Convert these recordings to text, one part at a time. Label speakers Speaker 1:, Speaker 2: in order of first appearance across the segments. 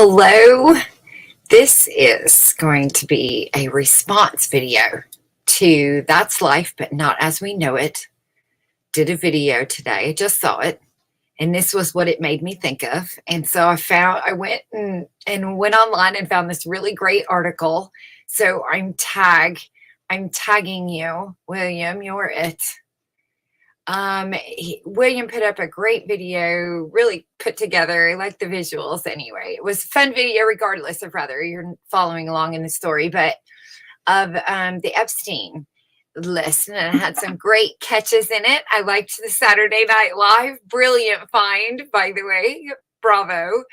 Speaker 1: Hello, this is going to be a response video to That's Life, but Not As We Know It. Did a video today, I just saw it, and this was what it made me think of. And so I went went online and found this really great article. So I'm tagging you, William, you're it. William put up a great video, really put together. I like the visuals anyway. It was a fun video regardless of whether you're following along in the story, but of the Epstein list, and it had some great catches in it. I liked the Saturday Night Live. Brilliant find, by the way. Bravo.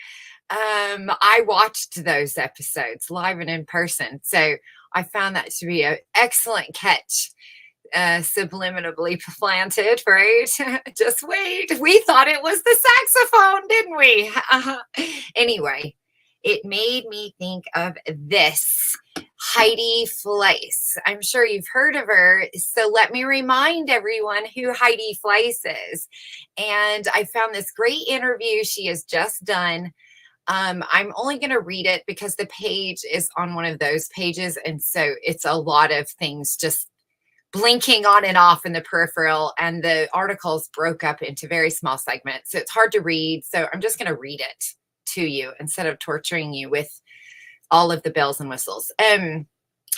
Speaker 1: I watched those episodes live and in person, so I found that to be an excellent catch. Subliminally planted, right? Just wait. We thought it was the saxophone, didn't we? Anyway, it made me think of this Heidi Fleiss. I'm sure you've heard of her. So let me remind everyone who Heidi Fleiss is. And I found this great interview she has just done. I'm only going to read it because the page is on one of those pages. And so it's a lot of things just blinking on and off in the peripheral, and the articles broke up into very small segments. So it's hard to read. So I'm just going to read it to you instead of torturing you with all of the bells and whistles.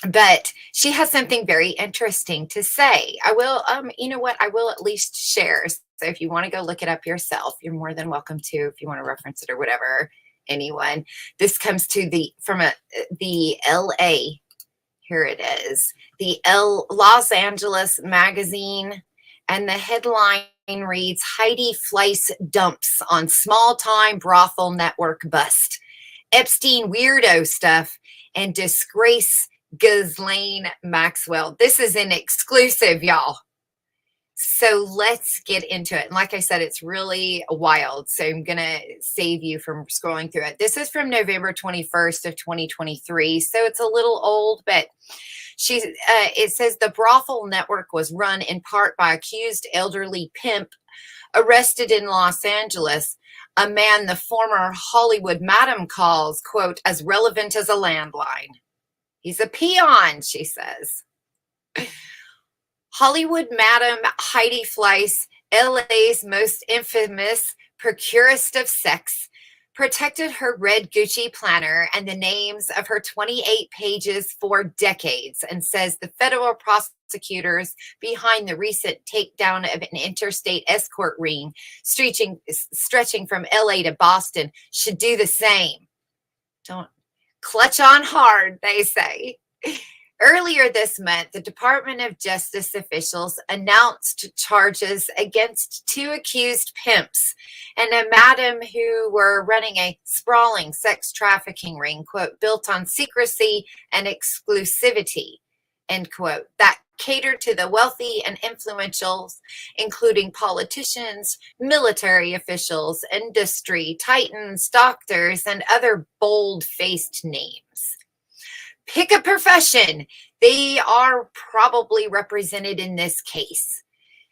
Speaker 1: But she has something very interesting to say. I will, you know what? I will at least share. So if you want to go look it up yourself, you're more than welcome to, if you want to reference it or whatever, anyone. This comes to the LA. Here it is, the Los Angeles magazine, and the headline reads, Heidi Fleiss dumps on small-time brothel network bust. Epstein weirdo stuff and disgrace Ghislaine Maxwell. This is an exclusive, y'all. So let's get into it. And like I said, it's really wild. So I'm going to save you from scrolling through it. This is from November 21st of 2023. So it's a little old, but it says the brothel network was run in part by accused elderly pimp arrested in Los Angeles, a man the former Hollywood madam calls, quote, as relevant as a landline. He's a peon, she says. Hollywood madam Heidi Fleiss, LA's most infamous procurist of sex, protected her red Gucci planner and the names of her 28 pages for decades, and says the federal prosecutors behind the recent takedown of an interstate escort ring stretching from LA to Boston should do the same. Don't clutch on hard, they say. Earlier this month, the Department of Justice officials announced charges against two accused pimps and a madam who were running a sprawling sex trafficking ring, quote, built on secrecy and exclusivity, end quote, that catered to the wealthy and influential, including politicians, military officials, industry titans, doctors, and other bold-faced names. Pick a profession. They are probably represented in this case,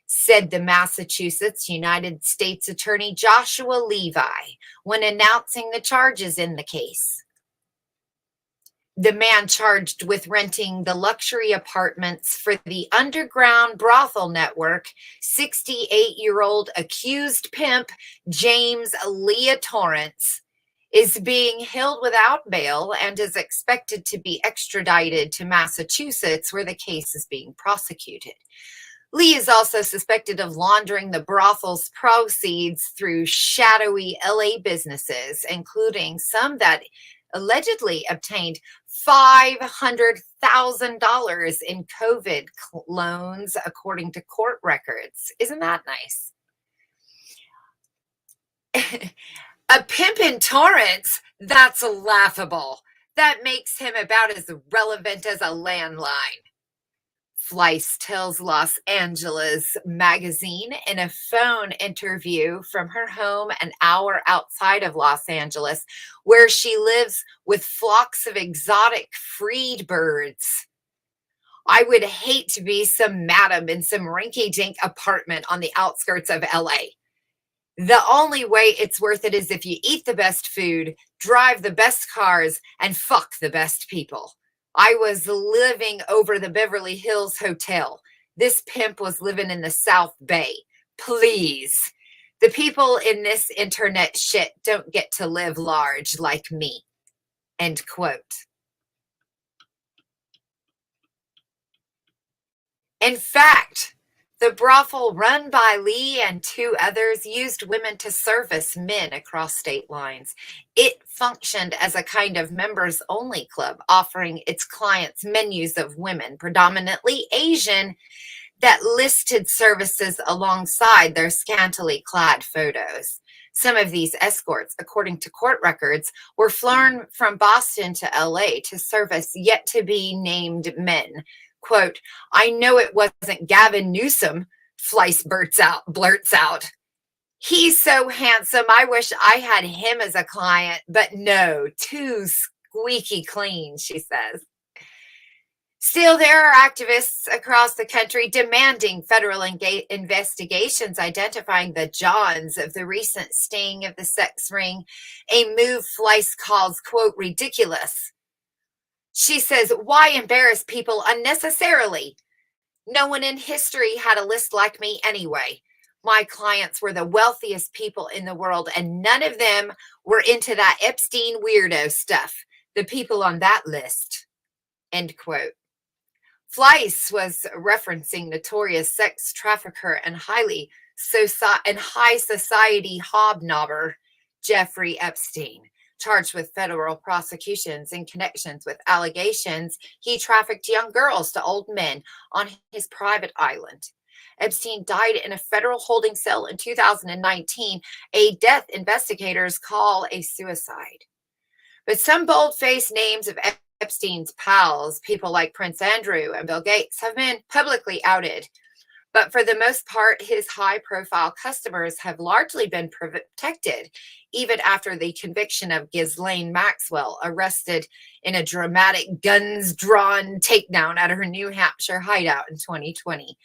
Speaker 1: said the Massachusetts United States Attorney Joshua Levi when announcing the charges in the case. The man charged with renting the luxury apartments for the underground brothel network, 68-year-old accused pimp James Leah Torrance, is being held without bail and is expected to be extradited to Massachusetts, where the case is being prosecuted. Lee is also suspected of laundering the brothel's proceeds through shadowy LA businesses, including some that allegedly obtained $500,000 in COVID loans, according to court records. Isn't that nice? A pimp in Torrance? That's laughable. That makes him about as relevant as a landline. Fleiss tells Los Angeles magazine in a phone interview from her home an hour outside of Los Angeles, where she lives with flocks of exotic freed birds. I would hate to be some madam in some rinky-dink apartment on the outskirts of LA. The only way it's worth it is if you eat the best food, drive the best cars, and fuck the best people. I was living over the Beverly Hills Hotel. This pimp was living in the South Bay. Please. The people in this internet shit don't get to live large like me. End quote. In fact, the brothel run by Lee and two others used women to service men across state lines. It functioned as a kind of members-only club, offering its clients menus of women, predominantly Asian, that listed services alongside their scantily clad photos. Some of these escorts, according to court records, were flown from Boston to LA to service yet to be named men. Quote, I know it wasn't Gavin Newsom, Fleiss blurts out. He's so handsome. I wish I had him as a client, but no, too squeaky clean, she says. Still, there are activists across the country demanding federal investigations identifying the Johns of the recent sting of the sex ring, a move Fleiss calls, quote, ridiculous. She says, why embarrass people unnecessarily? No one in history had a list like me anyway. My clients were the wealthiest people in the world, and none of them were into that Epstein weirdo stuff. The people on that list, end quote. Fleiss was referencing notorious sex trafficker and high society hobnobber Jeffrey Epstein, charged with federal prosecutions in connections with allegations he trafficked young girls to old men on his private island. Epstein died in a federal holding cell in 2019, a death investigators call a suicide. But some bold-faced names of Epstein's pals, people like Prince Andrew and Bill Gates, have been publicly outed. But for the most part, his high-profile customers have largely been protected, even after the conviction of Ghislaine Maxwell, arrested in a dramatic guns-drawn takedown at her New Hampshire hideout in 2020.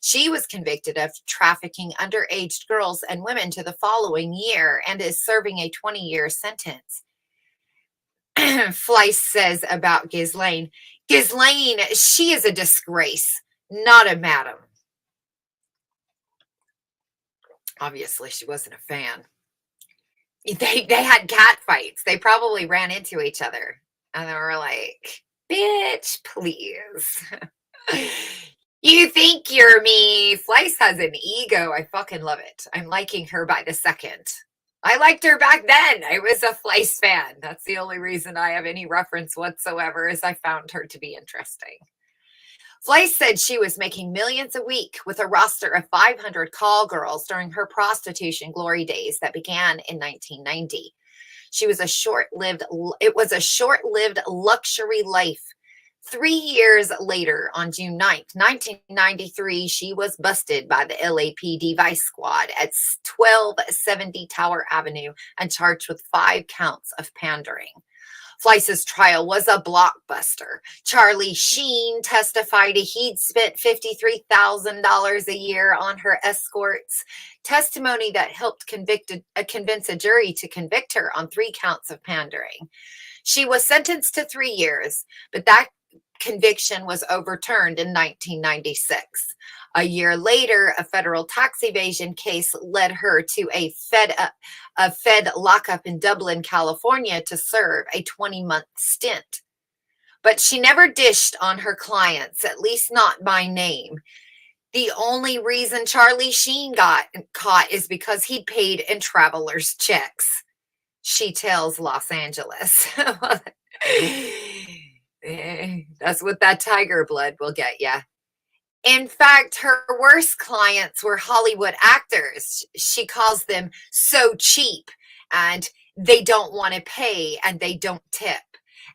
Speaker 1: She was convicted of trafficking underage girls and women to the following year and is serving a 20-year sentence. Fleiss says about Ghislaine, she is a disgrace, not a madam. Obviously, she wasn't a fan. They had cat fights. They probably ran into each other. And they were like, bitch, please. You think you're me. Fleiss has an ego. I fucking love it. I'm liking her by the second. I liked her back then. I was a Fleiss fan. That's the only reason I have any reference whatsoever, is I found her to be interesting. Fleiss said she was making millions a week with a roster of 500 call girls during her prostitution glory days that began in 1990. It was a short-lived luxury life. 3 years later, on June 9th, 1993, she was busted by the LAPD Vice Squad at 1270 Tower Avenue and charged with 5 counts of pandering. Fleiss's trial was a blockbuster. Charlie Sheen testified he'd spent $53,000 a year on her escorts, testimony that helped convince a jury to convict her on 3 counts of pandering. She was sentenced to 3 years, but that conviction was overturned in 1996. A year later, a federal tax evasion case led her to a Fed lockup in Dublin, California, to serve a 20-month stint. But she never dished on her clients, at least not by name. The only reason Charlie Sheen got caught is because he'd paid in travelers' checks, she tells Los Angeles. That's what that tiger blood will get you. In fact, her worst clients were Hollywood actors. She calls them so cheap, and they don't want to pay, and they don't tip.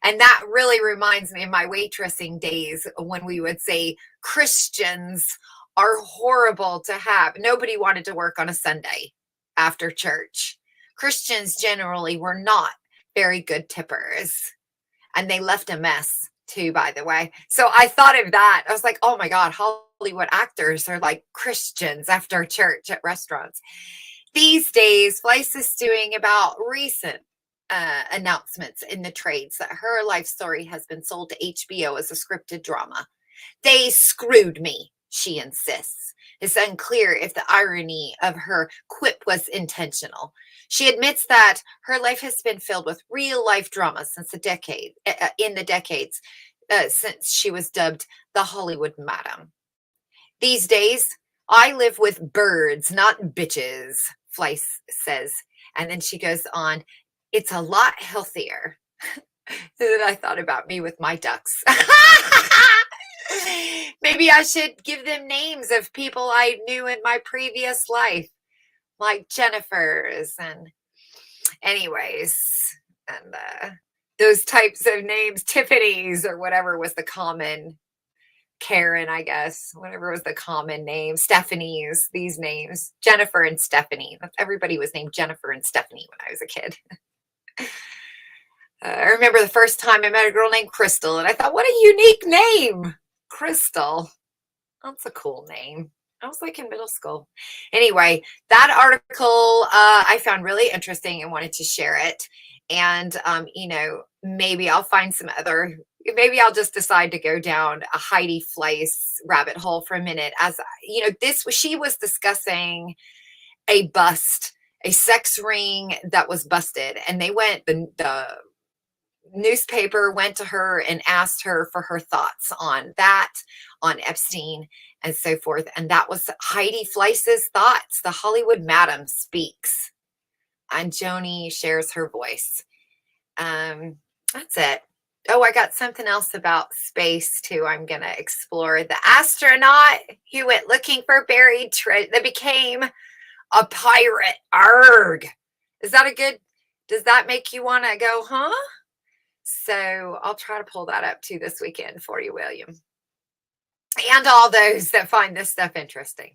Speaker 1: And that really reminds me of my waitressing days when we would say Christians are horrible to have. Nobody wanted to work on a Sunday after church. Christians generally were not very good tippers. And they left a mess too, by the way. So I thought of that. I was like, oh my God, Hollywood actors are like Christians after church at restaurants. These days, Fleiss is doing about recent announcements in the trades that her life story has been sold to HBO as a scripted drama. They screwed me, she insists. It's unclear if the irony of her quip was intentional. She admits that her life has been filled with real life drama since the decades since she was dubbed the Hollywood Madam. These days, I live with birds, not bitches, Fleiss says. And then she goes on, it's a lot healthier. Then I thought about me with my ducks. Maybe I should give them names of people I knew in my previous life, like Jennifer's and anyways, and those types of names, Tiffany's or whatever was the common, Karen, I guess, whatever was the common name, Stephanie's, these names, Jennifer and Stephanie. Everybody was named Jennifer and Stephanie when I was a kid. I remember the first time I met a girl named Crystal, and I thought, what a unique name, Crystal. That's a cool name. I was like in middle school. Anyway, that article I found really interesting and wanted to share it. And, maybe I'll find some other, maybe I'll just decide to go down a Heidi Fleiss rabbit hole for a minute. As she was discussing a bust, a sex ring that was busted. And they the newspaper went to her and asked her for her thoughts on that, on Epstein and so forth. And that was Heidi Fleiss's thoughts. The Hollywood Madam speaks. And Joni shares her voice. That's it. Oh, I got something else about space too. I'm going to explore the astronaut who went looking for buried treasure that became a pirate. Arg. Does that make you want to go, huh? So I'll try to pull that up too this weekend for you, William. And all those that find this stuff interesting.